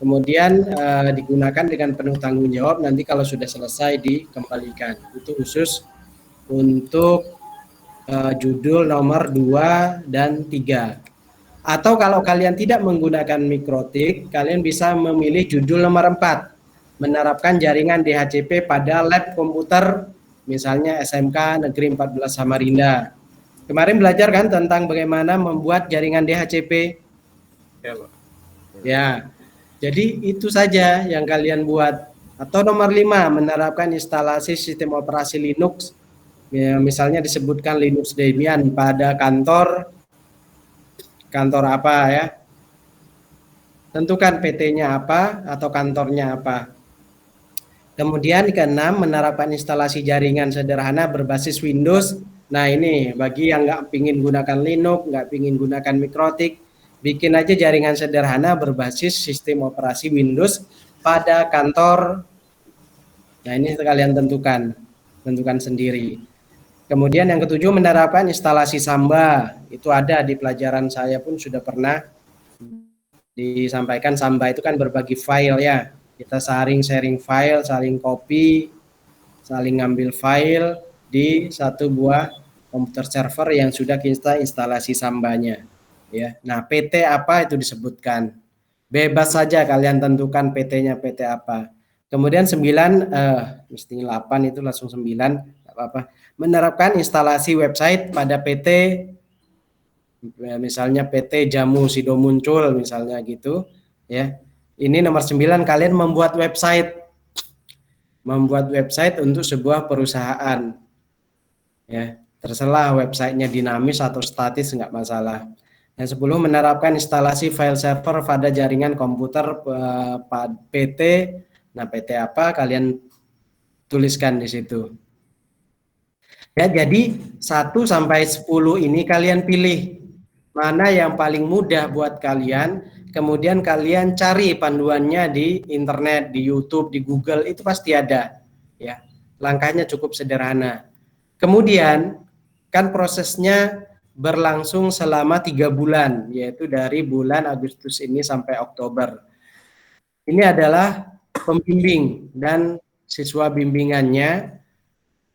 kemudian digunakan dengan penuh tanggung jawab, nanti kalau sudah selesai dikembalikan. Itu khusus untuk judul nomor 2 dan 3. Atau kalau kalian tidak menggunakan mikrotik, kalian bisa memilih judul nomor 4, menerapkan jaringan DHCP pada lab komputer, misalnya SMK Negeri 14 Samarinda. Kemarin belajar kan tentang bagaimana membuat jaringan DHCP? Ya, Pak. Ya, jadi itu saja yang kalian buat. Atau nomor 5, menerapkan instalasi sistem operasi Linux, ya, misalnya disebutkan Linux Debian pada kantor apa ya, tentukan PT-nya apa atau kantornya apa. Kemudian keenam, menerapkan instalasi jaringan sederhana berbasis Windows. Nah ini bagi yang nggak pingin gunakan Linux, nggak pingin gunakan mikrotik, bikin aja jaringan sederhana berbasis sistem operasi Windows pada kantor. Nah ini kalian tentukan sendiri. Kemudian yang ketujuh, menerapkan instalasi Samba. Itu ada di pelajaran saya pun sudah pernah disampaikan. Samba itu kan berbagi file ya. Kita saling sharing file, saling copy, saling ngambil file di satu buah komputer server yang sudah kita instalasi Sambanya. Ya. Nah, PT apa itu disebutkan. Bebas saja kalian tentukan PT-nya PT apa. Kemudian 9, mesti 8 itu langsung 9, enggak apa-apa. Menerapkan instalasi website pada PT, misalnya PT Jamu Sido Muncul misalnya gitu ya. Ini nomor 9, kalian membuat website untuk sebuah perusahaan ya, terserah websitenya dinamis atau statis nggak masalah. Yang 10, menerapkan instalasi file server pada jaringan komputer PT. Nah, PT apa kalian tuliskan di situ. Ya, jadi 1 sampai 10 ini kalian pilih mana yang paling mudah buat kalian, kemudian kalian cari panduannya di internet, di YouTube, di Google, itu pasti ada. Ya, langkahnya cukup sederhana. Kemudian kan prosesnya berlangsung selama 3 bulan, yaitu dari bulan Agustus ini sampai Oktober. Ini adalah pembimbing dan siswa bimbingannya.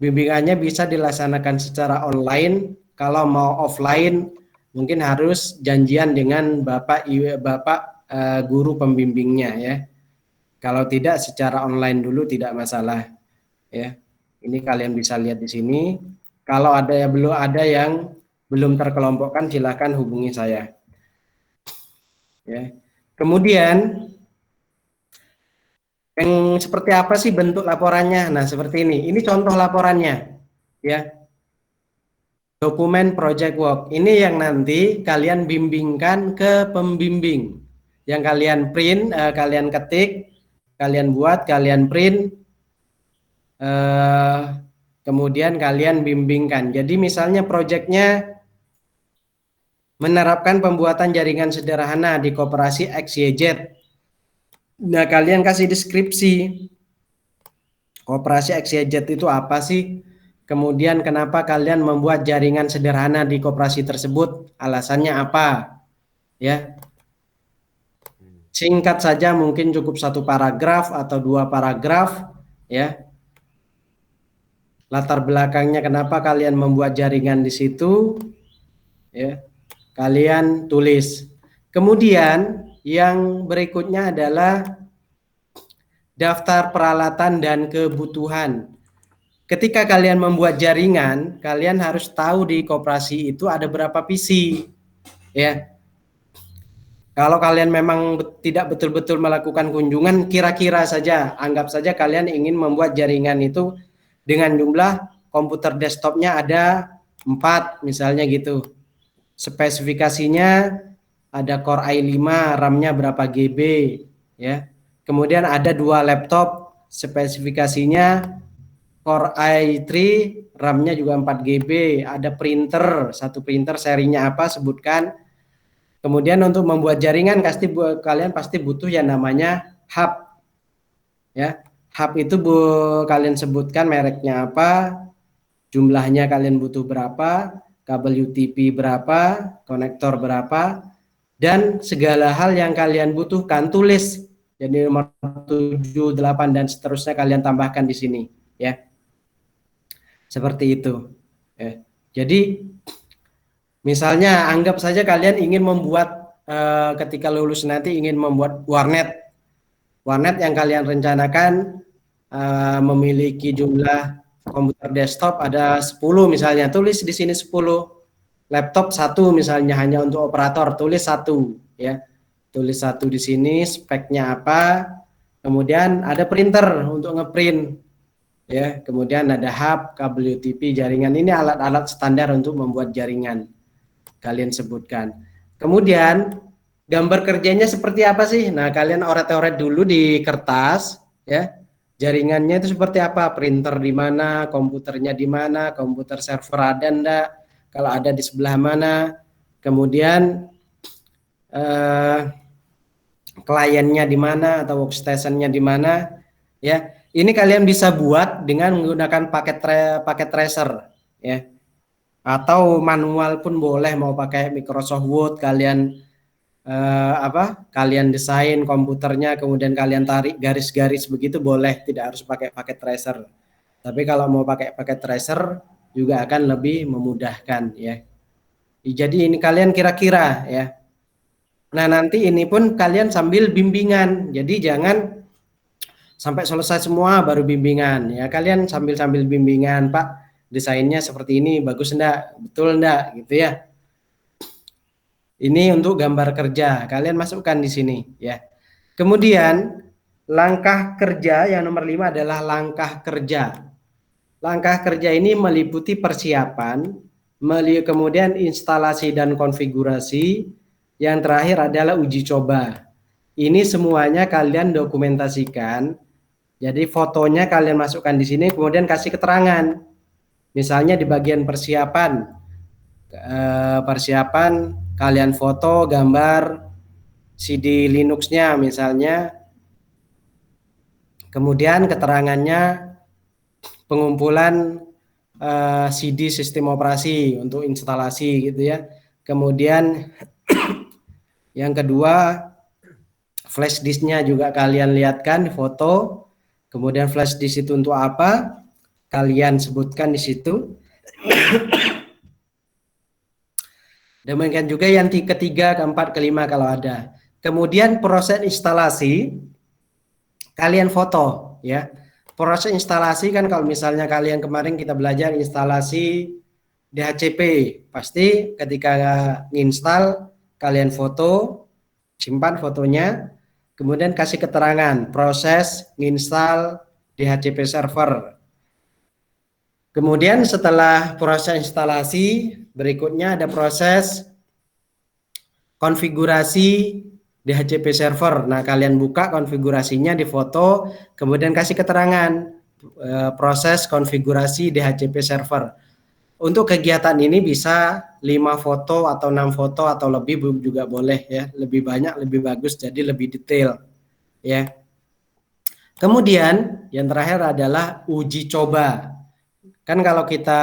Bimbingannya bisa dilaksanakan secara online. Kalau mau offline, mungkin harus janjian dengan Bapak guru pembimbingnya ya. Kalau tidak secara online dulu tidak masalah ya. Ini kalian bisa lihat di sini. Kalau ada yang belum terkelompokkan, silakan hubungi saya. Ya. Kemudian yang seperti apa sih bentuk laporannya? Nah, seperti ini. Ini contoh laporannya. Ya. Dokumen project work. Ini yang nanti kalian bimbingkan ke pembimbing. Yang kalian print, kalian ketik, kalian buat, kalian print, kemudian kalian bimbingkan. Jadi misalnya proyeknya menerapkan pembuatan jaringan sederhana di koperasi XYZ. Nah, kalian kasih deskripsi. Koperasi XYZ itu apa sih? Kemudian kenapa kalian membuat jaringan sederhana di koperasi tersebut? Alasannya apa? Ya. Singkat saja, mungkin cukup 1 paragraf atau 2 paragraf ya. Latar belakangnya kenapa kalian membuat jaringan di situ ya. Kalian tulis. Kemudian yang berikutnya adalah daftar peralatan dan kebutuhan. Ketika kalian membuat jaringan, kalian harus tahu di koperasi itu ada berapa PC ya. Kalau kalian memang tidak betul-betul melakukan kunjungan, kira-kira saja, anggap saja kalian ingin membuat jaringan itu dengan jumlah komputer desktopnya ada 4 misalnya gitu. Spesifikasinya ada Core i5, RAM-nya berapa GB ya. Kemudian ada 2 laptop, spesifikasinya Core i3, RAM-nya juga 4 GB, ada printer, 1 printer serinya apa sebutkan. Kemudian untuk membuat jaringan kalian pasti butuh yang namanya hub. Ya, hub itu kalian sebutkan mereknya apa, jumlahnya kalian butuh berapa, kabel UTP berapa, konektor berapa, dan segala hal yang kalian butuhkan tulis Jadi nomor 7, 8 dan seterusnya kalian tambahkan di sini ya. Seperti itu. Ya. Jadi misalnya anggap saja kalian ingin membuat ketika lulus nanti ingin membuat warnet. Warnet yang kalian rencanakan memiliki jumlah komputer desktop ada 10 misalnya, tulis di sini 10. Laptop 1 misalnya hanya untuk operator, tulis 1 ya. Tulis 1 di sini, speknya apa. Kemudian ada printer untuk ngeprint ya. Kemudian ada hub, kabel UTP, jaringan. Ini alat-alat standar untuk membuat jaringan. Kalian sebutkan. Kemudian gambar kerjanya seperti apa sih? Nah, kalian oret-oret dulu di kertas ya. Jaringannya itu seperti apa? Printer di mana, komputernya di mana, komputer server ada enggak? Kalau ada di sebelah mana? Kemudian kliennya di mana atau workstation-nya di mana? Ya, ini kalian bisa buat dengan menggunakan paket tracer ya. Atau manual pun boleh, mau pakai Microsoft Word kalian kalian desain komputernya kemudian kalian tarik garis-garis begitu boleh, tidak harus pakai paket tracer. Tapi kalau mau pakai paket tracer juga akan lebih memudahkan ya. Jadi ini kalian kira-kira ya. Nah, nanti ini pun kalian sambil bimbingan. Jadi jangan sampai selesai semua baru bimbingan ya. Kalian sambil bimbingan, Pak, desainnya seperti ini, bagus enggak? Betul enggak? Gitu ya. Ini untuk gambar kerja, kalian masukkan di sini ya. Kemudian langkah kerja yang nomor 5 adalah langkah kerja. Langkah kerja ini meliputi persiapan, kemudian instalasi dan konfigurasi, yang terakhir adalah uji coba. Ini semuanya kalian dokumentasikan. Jadi fotonya kalian masukkan di sini, kemudian kasih keterangan. Misalnya di bagian persiapan kalian foto gambar CD Linux-nya misalnya, kemudian keterangannya pengumpulan CD sistem operasi untuk instalasi gitu ya. Kemudian yang kedua flash disk-nya juga kalian lihatkan di foto. Kemudian flash disk itu untuk apa? Kalian sebutkan di situ. Demikian juga yang ketiga, keempat, kelima kalau ada. Kemudian proses instalasi kalian foto ya. Proses instalasi kan kalau misalnya kalian kemarin kita belajar instalasi DHCP, pasti ketika install kalian foto, simpan fotonya, kemudian kasih keterangan proses install DHCP server. Kemudian setelah proses instalasi, berikutnya ada proses konfigurasi DHCP server. Nah, kalian buka konfigurasinya di foto, kemudian kasih keterangan proses konfigurasi DHCP server. Untuk kegiatan ini bisa 5 foto atau 6 foto atau lebih juga boleh ya, lebih banyak lebih bagus, jadi lebih detail ya. Kemudian yang terakhir adalah uji coba. Kan kalau kita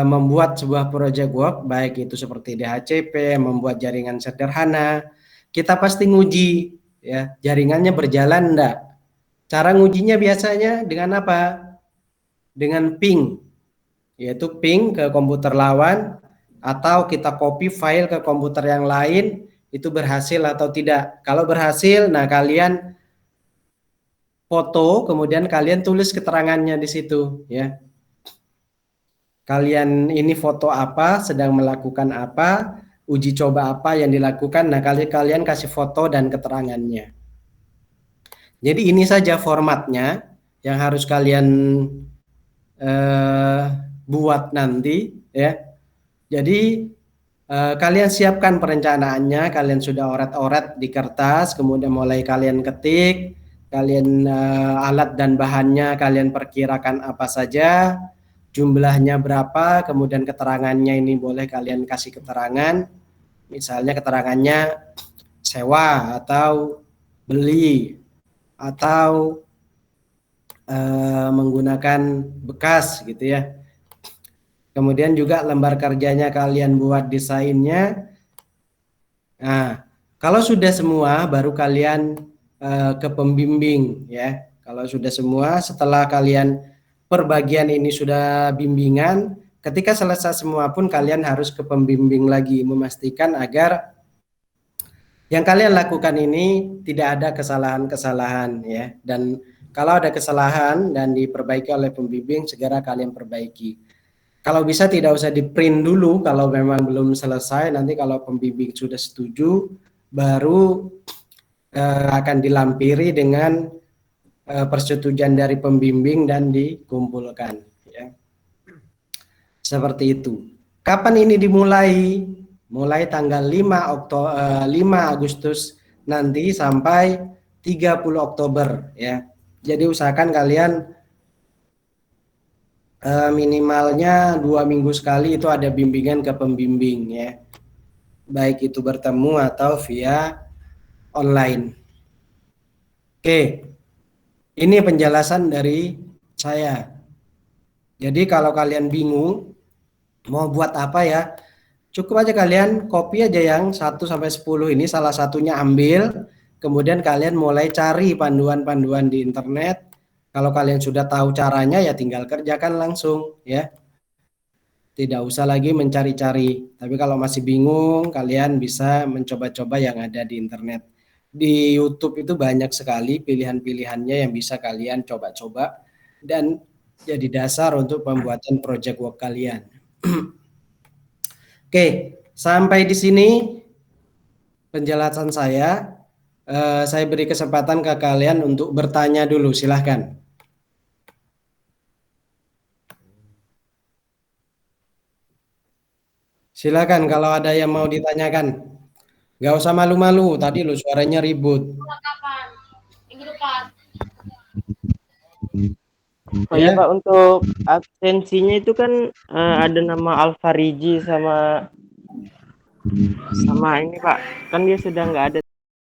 membuat sebuah project work, baik itu seperti DHCP, membuat jaringan sederhana, kita pasti nguji ya, jaringannya berjalan enggak. Cara ngujinya biasanya dengan apa? Dengan ping, yaitu ping ke komputer lawan, atau kita copy file ke komputer yang lain, itu berhasil atau tidak. Kalau berhasil, nah kalian foto, kemudian kalian tulis keterangannya di situ ya. Kalian ini foto apa, sedang melakukan apa, uji coba apa yang dilakukan. Nah, kalian kasih foto dan keterangannya. Jadi ini saja formatnya yang harus kalian buat nanti ya. Jadi kalian siapkan perencanaannya, kalian sudah oret-oret di kertas, kemudian mulai kalian ketik, kalian alat dan bahannya kalian perkirakan apa saja, jumlahnya berapa, kemudian keterangannya ini boleh kalian kasih keterangan, misalnya keterangannya sewa atau beli atau menggunakan bekas gitu ya. Kemudian juga lembar kerjanya kalian buat desainnya. Nah, kalau sudah semua baru kalian ke pembimbing ya. Kalau sudah semua, setelah kalian perbagian ini sudah bimbingan, ketika selesai semua pun kalian harus ke pembimbing lagi, memastikan agar yang kalian lakukan ini tidak ada kesalahan-kesalahan ya. Dan kalau ada kesalahan dan diperbaiki oleh pembimbing, segera kalian perbaiki. Kalau bisa tidak usah di print dulu kalau memang belum selesai, nanti kalau pembimbing sudah setuju baru akan dilampiri dengan persetujuan dari pembimbing dan dikumpulkan ya. Seperti itu. Kapan ini dimulai? Mulai tanggal 5 Agustus nanti sampai 30 Oktober ya. Jadi usahakan kalian minimalnya 2 minggu sekali itu ada bimbingan ke pembimbing ya. Baik itu bertemu atau via online. Oke, ini penjelasan dari saya. Jadi kalau kalian bingung mau buat apa ya, cukup aja kalian copy aja yang 1 sampai 10 ini, salah satunya ambil, kemudian kalian mulai cari panduan-panduan di internet. Kalau kalian sudah tahu caranya ya tinggal kerjakan langsung ya. Tidak usah lagi mencari-cari. Tapi kalau masih bingung, kalian bisa mencoba-coba yang ada di internet. Di YouTube itu banyak sekali pilihan-pilihannya yang bisa kalian coba-coba dan jadi dasar untuk pembuatan project work kalian. Oke, sampai di sini penjelasan saya. Saya beri kesempatan ke kalian untuk bertanya dulu, silahkan. Silakan kalau ada yang mau ditanyakan. Nggak usah malu-malu, tadi lo suaranya ribut. Oh iya Pak, untuk absensinya itu kan ada nama Alfariji sama ini Pak, kan dia sudah nggak ada